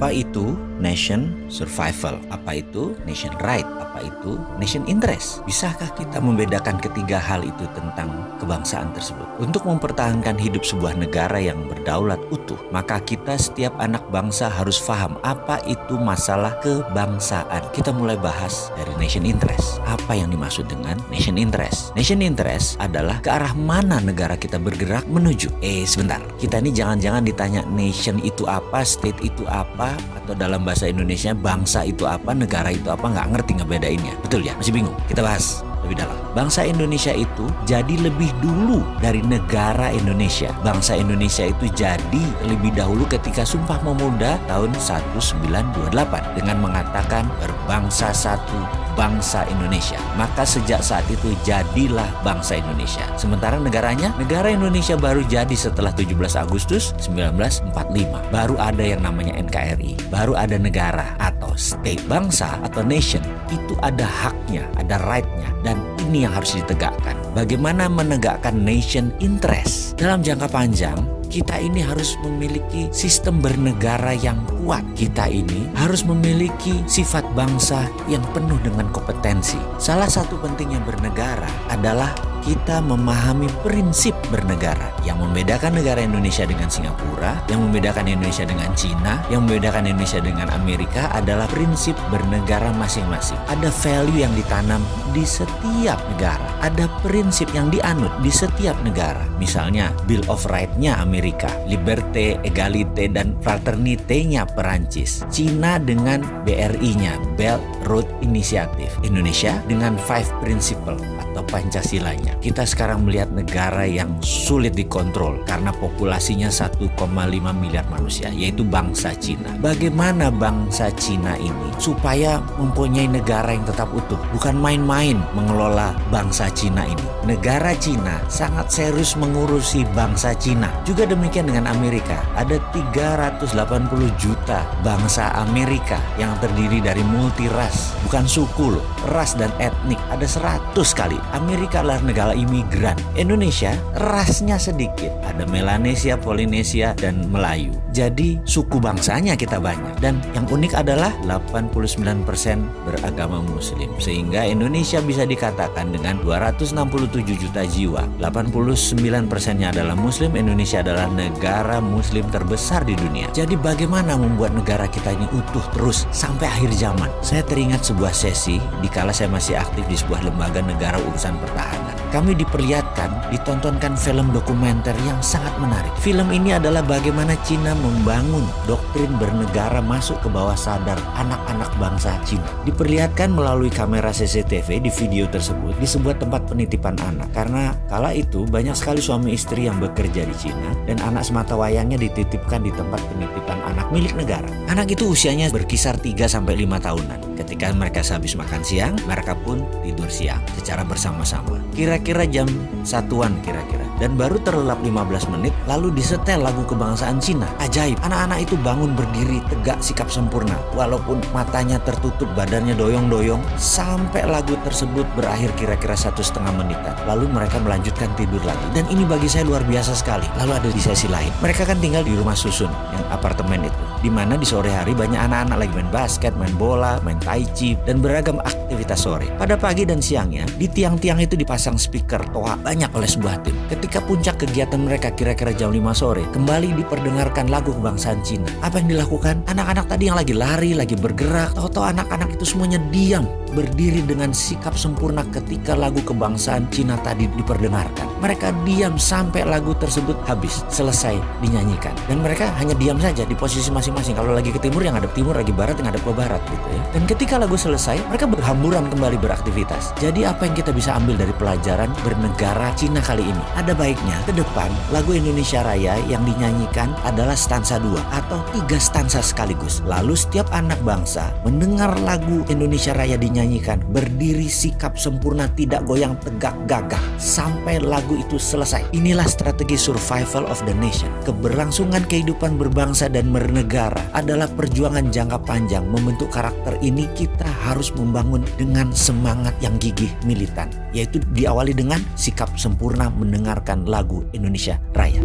Apa itu nation survival? Apa itu nation right? Apa itu nation interest? Bisakah kita membedakan ketiga hal itu tentang kebangsaan tersebut? Untuk mempertahankan hidup sebuah negara yang berdaulat utuh, maka kita setiap anak bangsa harus paham apa itu masalah kebangsaan. Kita mulai bahas dari nation interest. Apa yang dimaksud dengan nation interest? Nation interest adalah ke arah mana negara kita bergerak menuju. Sebentar, kita ini jangan-jangan ditanya nation itu apa, state itu apa, atau dalam bahasa Indonesia bangsa itu apa, negara itu apa, nggak ngerti ngebedainnya. Betul ya? Masih bingung? Kita bahas lebih dalam. Bangsa Indonesia itu jadi lebih dulu dari negara Indonesia. Bangsa Indonesia itu jadi lebih dahulu ketika Sumpah Pemuda tahun 1928 dengan mengatakan berbangsa satu, bangsa Indonesia. Maka sejak saat itu jadilah bangsa Indonesia. Sementara negaranya, negara Indonesia baru jadi setelah 17 Agustus 1945. Baru ada yang namanya NKRI. Baru ada negara atau state. Bangsa atau nation itu ada haknya, ada right-nya. Dan ini yang harus ditegakkan. Bagaimana menegakkan nation interest? Dalam jangka panjang, kita ini harus memiliki sistem bernegara yang kuat. Kita ini harus memiliki sifat bangsa yang penuh dengan kompetensi. Salah satu pentingnya bernegara adalah kita memahami prinsip bernegara. Yang membedakan negara Indonesia dengan Singapura, yang membedakan Indonesia dengan Cina, yang membedakan Indonesia dengan Amerika adalah prinsip bernegara masing-masing. Ada value yang ditanam di setiap negara. Ada prinsip yang dianut di setiap negara. Misalnya Bill of Rights-nya Amerika, Liberté, Égalité, dan Fraternité-nya Perancis. Cina dengan BRI-nya, Belt Road Initiative. Indonesia dengan Five Principle atau Pancasilanya. Kita sekarang melihat negara yang sulit dikontrol karena populasinya 1,5 miliar manusia, yaitu bangsa Cina. Bagaimana bangsa Cina ini supaya mempunyai negara yang tetap utuh? Bukan main-main mengelola bangsa Cina ini. Negara Cina sangat serius mengurusi bangsa Cina. Juga demikian dengan Amerika. Ada 380 juta bangsa Amerika yang terdiri dari multi ras, bukan suku loh, ras dan etnik. Ada 100 kali. Amerika adalah negara imigran. Indonesia rasnya sedikit. Ada Melanesia, Polinesia, dan Melayu. Jadi suku bangsanya kita banyak. Dan yang unik adalah 89% beragama Muslim. Sehingga Indonesia bisa dikatakan dengan 267 juta jiwa, 89%-nya adalah Muslim. Indonesia adalah negara Muslim terbesar di dunia. Jadi bagaimana membuat negara kita ini utuh terus sampai akhir zaman? Saya teringat sebuah sesi dikala saya masih aktif di sebuah lembaga negara urusan pertahanan. Kami diperlihatkan, ditontonkan film dokumenter yang sangat menarik. Film ini adalah bagaimana Cina membangun doktrin bernegara masuk ke bawah sadar anak-anak bangsa Cina. Diperlihatkan melalui kamera CCTV di video tersebut di sebuah tempat penitipan anak. Karena kala itu banyak sekali suami istri yang bekerja di Cina dan anak sematawayangnya dititipkan di tempat penitipan anak milik negara. Anak itu usianya berkisar 3-5 tahunan. Ketika mereka sehabis makan siang, mereka pun tidur siang secara bersama-sama. Kira-kira jam 1-an kira-kira. Dan baru terlelap 15 menit lalu disetel lagu kebangsaan Cina. Ajaib, anak-anak itu bangun berdiri tegak sikap sempurna. Walaupun matanya tertutup, badannya doyong-doyong. Sampai lagu tersebut berakhir kira-kira 1,5 menitan. Lalu mereka melanjutkan tidur lagi. Dan ini bagi saya luar biasa sekali. Lalu ada di sesi lain. Mereka kan tinggal di rumah susun, yang apartemen itu. Dimana di sore hari banyak anak-anak lagi main basket, main bola, main tai chi, dan beragam aktivitas sore. Pada pagi dan siangnya, di tiang-tiang itu dipasang speaker toa banyak oleh sebuah tim. Ketika puncak kegiatan mereka kira-kira jam 5 sore, kembali diperdengarkan lagu kebangsaan Cina. Apa yang dilakukan? Anak-anak tadi yang lagi lari, lagi bergerak, tahu-tahu anak-anak itu semuanya diam, berdiri dengan sikap sempurna ketika lagu kebangsaan Cina tadi diperdengarkan. Mereka diam sampai lagu tersebut habis, selesai dinyanyikan. Dan mereka hanya diam saja di posisi masing-masing. Kalau lagi ke timur, yang hadap timur, lagi barat, yang hadap ke barat gitu ya. Dan ketika lagu selesai, mereka berhamburan kembali beraktivitas. Jadi apa yang kita bisa ambil dari pelajaran bernegara Cina kali ini? Ada baiknya ke depan lagu Indonesia Raya yang dinyanyikan adalah stansa 2 atau 3 stansa sekaligus. Lalu setiap anak bangsa mendengar lagu Indonesia Raya dinyanyikan, berdiri sikap sempurna, tidak goyang, tegak gagah sampai lagu itu selesai. Inilah strategi survival of the nation. Keberlangsungan kehidupan berbangsa dan bernegara adalah perjuangan jangka panjang. Membentuk karakter ini kita harus membangun dengan semangat yang gigih militan, yaitu diawali dengan sikap sempurna mendengarkan lagu Indonesia Raya.